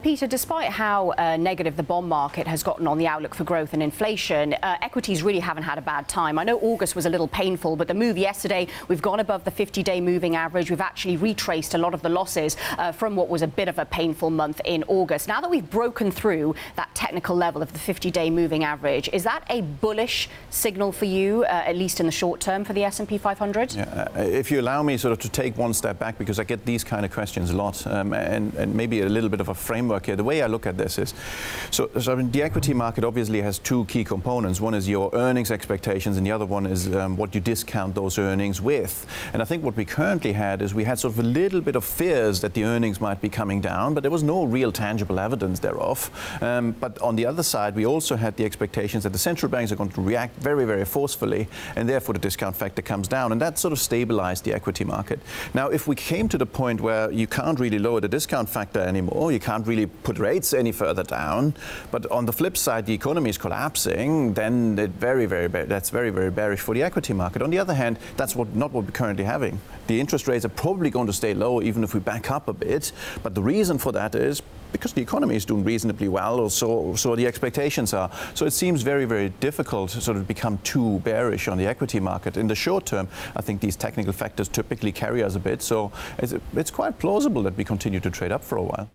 Peter, despite how negative the bond market has gotten on the outlook for growth and inflation, equities really haven't had a bad time. I know August was a little painful, but the move yesterday, we've gone above the 50-day moving average. We've actually retraced a lot of the losses from what was a bit of a painful month in August. Now that we've broken through that technical level of the 50-day moving average, is that a bullish signal for you, at least in the short term, for the S&P 500? Yeah, if you allow me sort of to take one step back, because I get these kind of questions a lot, and maybe a little bit of a framework here. The way I look at this is, so the equity market obviously has two key components. One is your earnings expectations, and the other one is what you discount those earnings with. And I think what we currently had is we had sort of a little bit of fears that the earnings might be coming down, but there was no real tangible evidence thereof. But on the other side, we also had the expectations that the central banks are going to react very, very forcefully, and therefore the discount factor comes down, and that sort of stabilized the equity market. Now, if we came to the point where you can't really lower the discount factor anymore, you can't really put rates any further down, but on the flip side, the economy is collapsing, then that's very, very bearish for the equity market. On the other hand, that's not what we're currently having. The interest rates are probably going to stay low even if we back up a bit, but the reason for that is because the economy is doing reasonably well, or so the expectations are. So it seems very, very difficult to sort of become too bearish on the equity market. In the short term, I think these technical factors typically carry us a bit, so it's quite plausible that we continue to trade up for a while.